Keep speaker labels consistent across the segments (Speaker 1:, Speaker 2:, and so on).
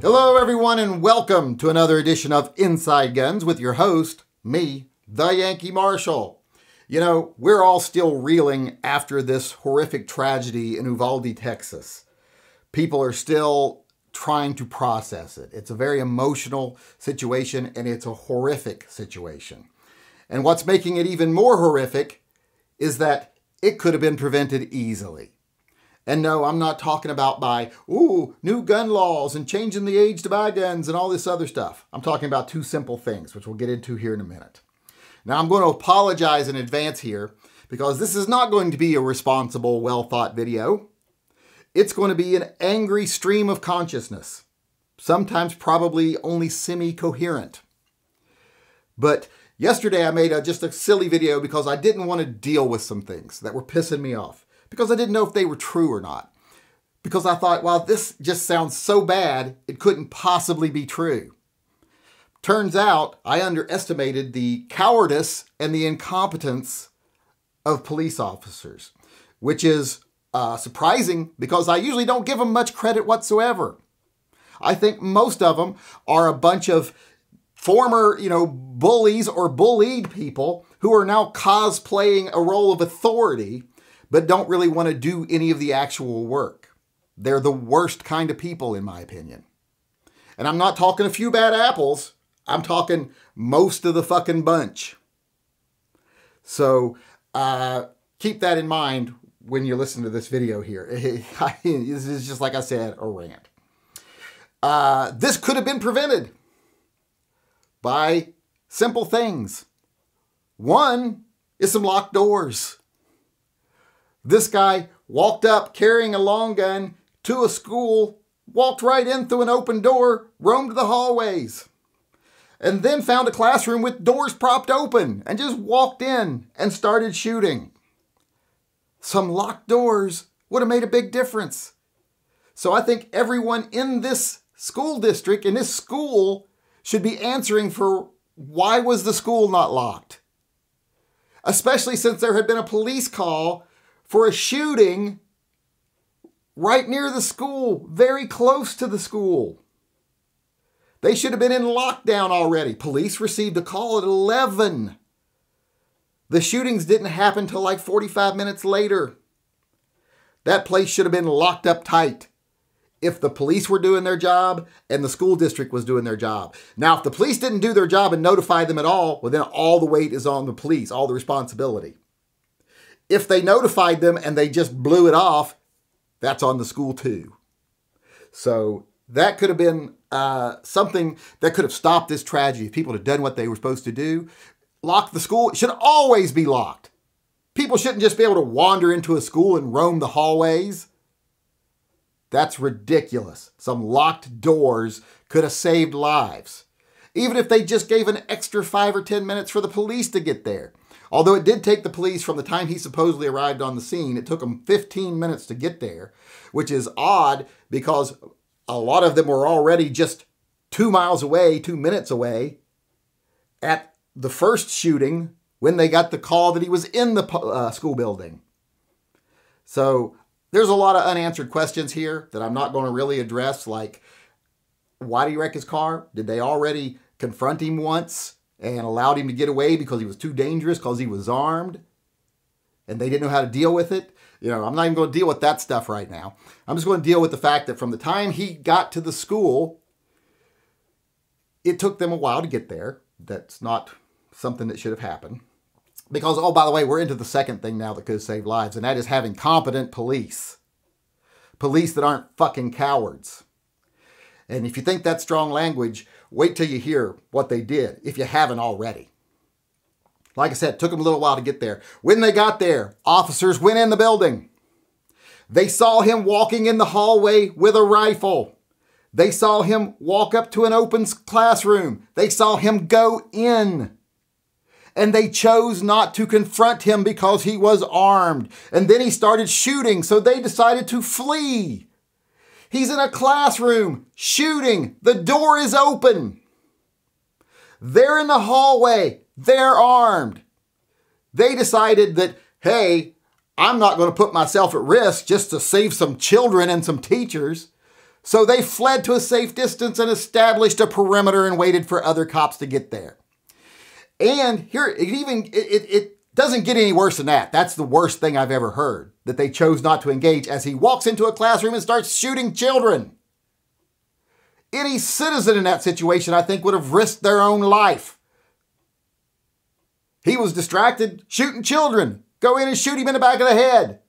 Speaker 1: Hello everyone and welcome to another edition of Inside Guns with your host, me, the Yankee Marshal. You know, we're all still reeling after this horrific tragedy in Uvalde, Texas. People are still trying to process it. It's a very emotional situation and it's a horrific situation. And what's making it even more horrific is that it could have been prevented easily. And no, I'm not talking about by, new gun laws and changing the age to buy guns and all this other stuff. I'm talking about two simple things, which we'll get into here in a minute. Now, I'm going to apologize in advance here because this is not going to be a responsible, well-thought video. It's going to be an angry stream of consciousness, sometimes probably only semi-coherent. But yesterday I made just a silly video because I didn't want to deal with some things that were pissing me off. Because I didn't know if they were true or not. Because I thought, well, this just sounds so bad, it couldn't possibly be true. Turns out, I underestimated the cowardice and the incompetence of police officers, which is surprising because I usually don't give them much credit whatsoever. I think most of them are a bunch of former, bullies or bullied people who are now cosplaying a role of authority but don't really want to do any of the actual work. They're the worst kind of people, in my opinion. And I'm not talking a few bad apples. I'm talking most of the fucking bunch. So keep that in mind when you listen to this video here. This is just, like I said, a rant. This could have been prevented by simple things. One is some locked doors. This guy walked up carrying a long gun to a school, walked right in through an open door, roamed the hallways, and then found a classroom with doors propped open and just walked in and started shooting. Some locked doors would have made a big difference. So I think everyone in this school district, in this school, should be answering for why was the school not locked? Especially since there had been a police call for a shooting right near the school, very close to the school. They should have been in lockdown already. Police received a call at 11. The shootings didn't happen till like 45 minutes later. That place should have been locked up tight if the police were doing their job and the school district was doing their job. Now, if the police didn't do their job and notify them at all, well, then all the weight is on the police, all the responsibility. If they notified them and they just blew it off, that's on the school too. So that could have been something that could have stopped this tragedy. If people had done what they were supposed to do, lock the school. It should always be locked. People shouldn't just be able to wander into a school and roam the hallways. That's ridiculous. Some locked doors could have saved lives. Even if they just gave an extra 5 or 10 minutes for the police to get there. Although it did take the police from the time he supposedly arrived on the scene, it took them 15 minutes to get there, which is odd because a lot of them were already just 2 miles away, 2 minutes away at the first shooting when they got the call that he was in the school building. So there's a lot of unanswered questions here that I'm not going to really address, like, why did he wreck his car? Did they already confront him once and allowed him to get away because he was too dangerous, because he was armed, and they didn't know how to deal with it? I'm not even going to deal with that stuff right now. I'm just going to deal with the fact that from the time he got to the school, it took them a while to get there. That's not something that should have happened. Because, oh, by the way, we're into the second thing now that could save lives, and that is having competent police. Police that aren't fucking cowards. And if you think that's strong language, wait till you hear what they did, if you haven't already. Like I said, it took them a little while to get there. When they got there, officers went in the building. They saw him walking in the hallway with a rifle. They saw him walk up to an open classroom. They saw him go in. And they chose not to confront him because he was armed. And then he started shooting, so they decided to flee. He's in a classroom shooting. The door is open. They're in the hallway. They're armed. They decided that, hey, I'm not going to put myself at risk just to save some children and some teachers. So they fled to a safe distance and established a perimeter and waited for other cops to get there. And here, it doesn't get any worse than that. That's the worst thing I've ever heard, that they chose not to engage as he walks into a classroom and starts shooting children. Any citizen in that situation, I think, would have risked their own life. He was distracted, shooting children. Go in and shoot him in the back of the head.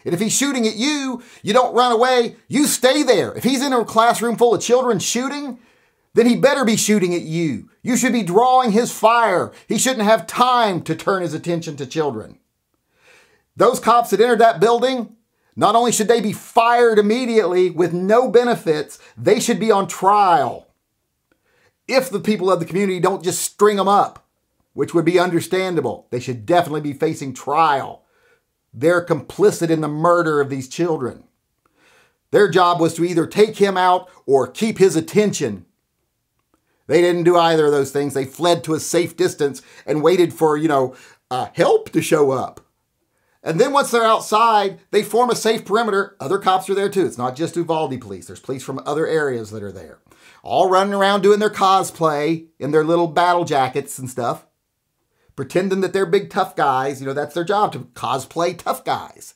Speaker 1: And if he's shooting at you, you don't run away. You stay there. If he's in a classroom full of children shooting, then he better be shooting at you. You should be drawing his fire. He shouldn't have time to turn his attention to children. Those cops that entered that building, not only should they be fired immediately with no benefits, they should be on trial. If the people of the community don't just string them up, which would be understandable, they should definitely be facing trial. They're complicit in the murder of these children. Their job was to either take him out or keep his attention. They didn't do either of those things. They fled to a safe distance and waited for, help to show up. And then once they're outside, they form a safe perimeter. Other cops are there too. It's not just Uvalde police. There's police from other areas that are there. All running around doing their cosplay in their little battle jackets and stuff. Pretending that they're big tough guys. That's their job, to cosplay tough guys.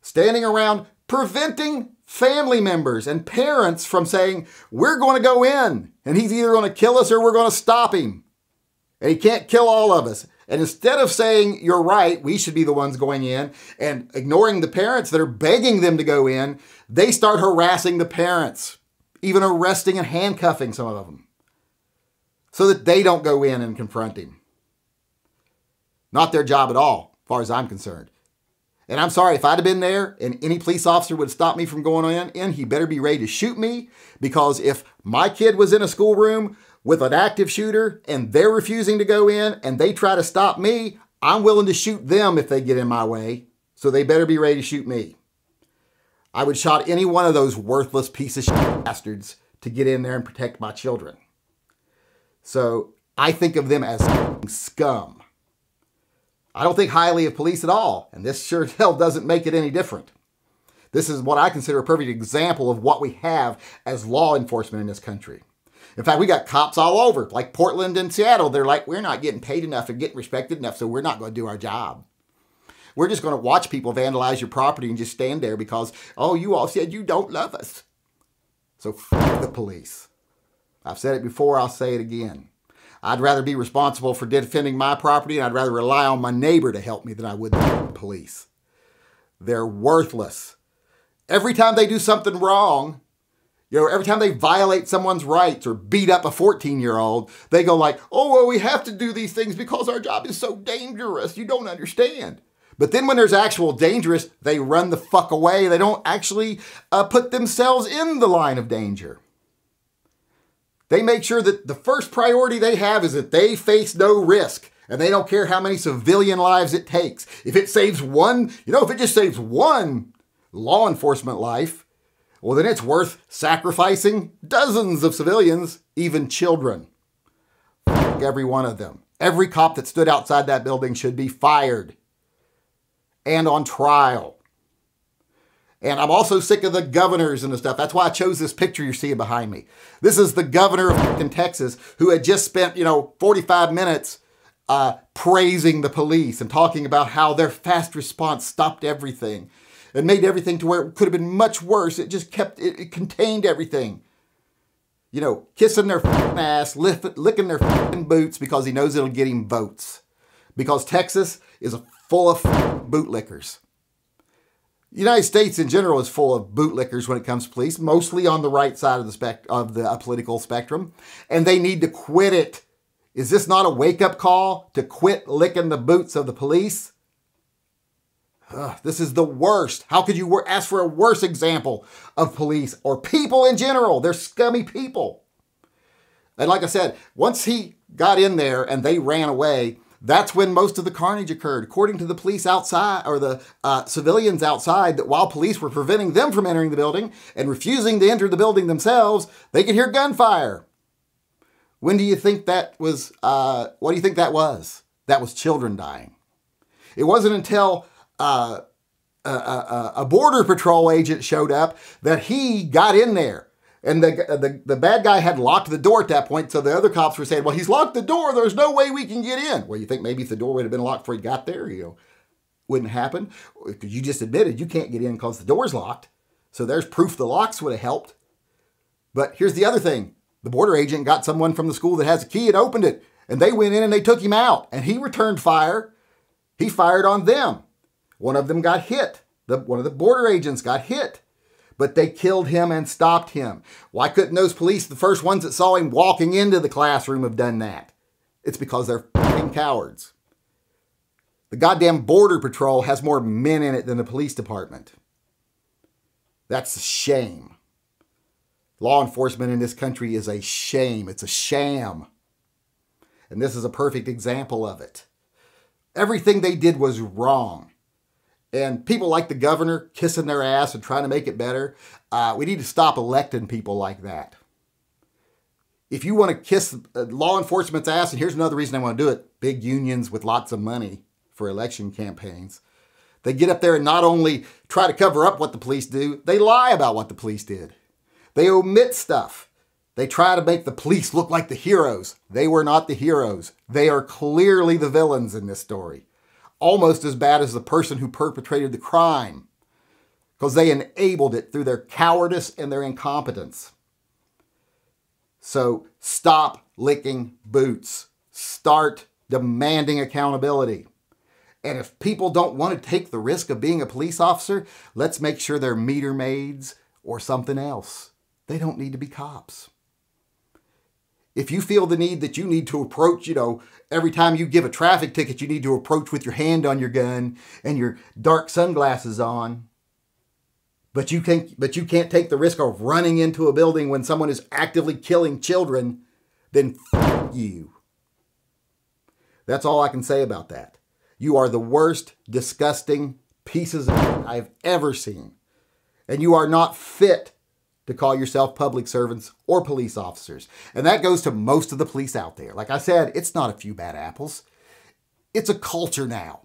Speaker 1: Standing around preventing family members and parents from saying, we're going to go in and he's either going to kill us or we're going to stop him. And he can't kill all of us. And instead of saying, you're right, we should be the ones going in, and ignoring the parents that are begging them to go in, they start harassing the parents, even arresting and handcuffing some of them, so that they don't go in and confront him. Not their job at all, as far as I'm concerned. And I'm sorry, if I'd have been there and any police officer would stop me from going in, he better be ready to shoot me, because if my kid was in a schoolroom with an active shooter and they're refusing to go in and they try to stop me, I'm willing to shoot them if they get in my way. So they better be ready to shoot me. I would shot any one of those worthless piece of shit bastards to get in there and protect my children. So I think of them as scum. I don't think highly of police at all, and this sure hell doesn't make it any different. This is what I consider a perfect example of what we have as law enforcement in this country. In fact, we got cops all over, like Portland and Seattle. They're like, we're not getting paid enough or getting respected enough, so we're not going to do our job. We're just going to watch people vandalize your property and just stand there because, oh, you all said you don't love us. So f*** the police. I've said it before, I'll say it again. I'd rather be responsible for defending my property, and I'd rather rely on my neighbor to help me than I would the police. They're worthless. Every time they do something wrong, every time they violate someone's rights or beat up a 14-year-old, they go like, oh, well, we have to do these things because our job is so dangerous. You don't understand. But then when there's actual dangerous, they run the fuck away. They don't actually put themselves in the line of danger. They make sure that the first priority they have is that they face no risk. And they don't care how many civilian lives it takes. If it saves one, if it just saves one law enforcement life, well, then it's worth sacrificing dozens of civilians, even children. Fuck every one of them. Every cop that stood outside that building should be fired and on trial. And I'm also sick of the governors and the stuff. That's why I chose this picture you're seeing behind me. This is the governor of Texas who had just spent, 45 minutes praising the police and talking about how their fast response stopped everything and made everything to where it could have been much worse. It just it contained everything. Kissing their ass, licking their boots because he knows it'll get him votes. Because Texas is full of bootlickers. The United States in general is full of bootlickers when it comes to police, mostly on the right side of the political spectrum, and they need to quit it. Is this not a wake-up call to quit licking the boots of the police? This is the worst. How could you ask for a worse example of police or people in general? They're scummy people. And like I said, once he got in there and they ran away, that's when most of the carnage occurred. According to the police outside, or the civilians outside, that while police were preventing them from entering the building and refusing to enter the building themselves, they could hear gunfire. When do you think that was, what do you think that was? That was children dying. It wasn't until a border patrol agent showed up, that he got in there. And the bad guy had locked the door at that point, so the other cops were saying, well, he's locked the door. There's no way we can get in. Well, you think maybe if the door would have been locked before he got there, wouldn't happen? Because you just admitted you can't get in because the door's locked. So there's proof the locks would have helped. But here's the other thing. The border agent got someone from the school that has a key and opened it. And they went in and they took him out. And he returned fire. He fired on them. One of them got hit. One of the border agents got hit. But they killed him and stopped him. Why couldn't those police, the first ones that saw him walking into the classroom, have done that? It's because they're fucking cowards. The goddamn border patrol has more men in it than the police department. That's a shame. Law enforcement in this country is a shame. It's a sham. And this is a perfect example of it. Everything they did was wrong. And people like the governor kissing their ass and trying to make it better, we need to stop electing people like that. If you want to kiss law enforcement's ass, and here's another reason I want to do it, big unions with lots of money for election campaigns. They get up there and not only try to cover up what the police do, they lie about what the police did. They omit stuff. They try to make the police look like the heroes. They were not the heroes. They are clearly the villains in this story. Almost as bad as the person who perpetrated the crime, because they enabled it through their cowardice and their incompetence. So stop licking boots. Start demanding accountability. And if people don't want to take the risk of being a police officer, let's make sure they're meter maids or something else. They don't need to be cops. If you feel the need that you need to approach, every time you give a traffic ticket, you need to approach with your hand on your gun and your dark sunglasses on, but you can't take the risk of running into a building when someone is actively killing children, then f*** you. That's all I can say about that. You are the worst, disgusting pieces of shit I've ever seen. And you are not fit to call yourself public servants or police officers. And that goes to most of the police out there. Like I said, it's not a few bad apples. It's a culture now.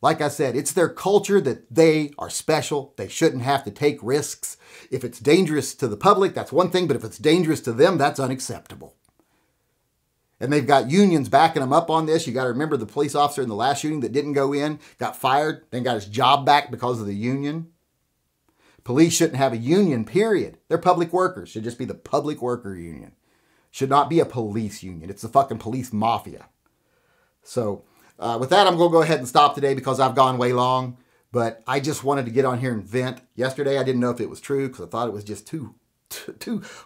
Speaker 1: Like I said, it's their culture that they are special. They shouldn't have to take risks. If it's dangerous to the public, that's one thing, but if it's dangerous to them, that's unacceptable. And they've got unions backing them up on this. You got to remember the police officer in the last shooting that didn't go in, got fired, then got his job back because of the union. Police shouldn't have a union, period. They're public workers. Should just be the public worker union. Should not be a police union. It's the fucking police mafia. So with that, I'm going to go ahead and stop today because I've gone way long. But I just wanted to get on here and vent. Yesterday, I didn't know if it was true because I thought it was just too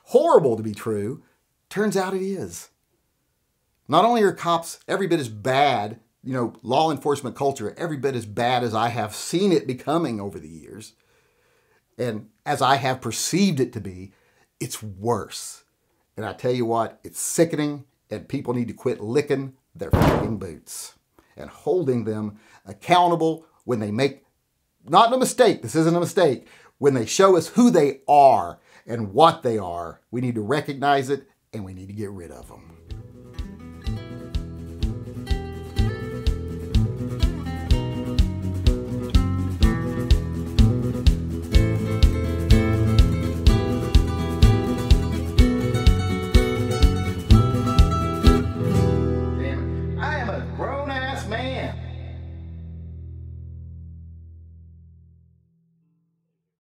Speaker 1: horrible to be true. Turns out it is. Not only are cops every bit as bad, law enforcement culture, every bit as bad as I have seen it becoming over the years, and as I have perceived it to be, it's worse. And I tell you what, it's sickening, and people need to quit licking their fucking boots and holding them accountable when they make, not a mistake, this isn't a mistake, when they show us who they are and what they are. We need to recognize it, and we need to get rid of them.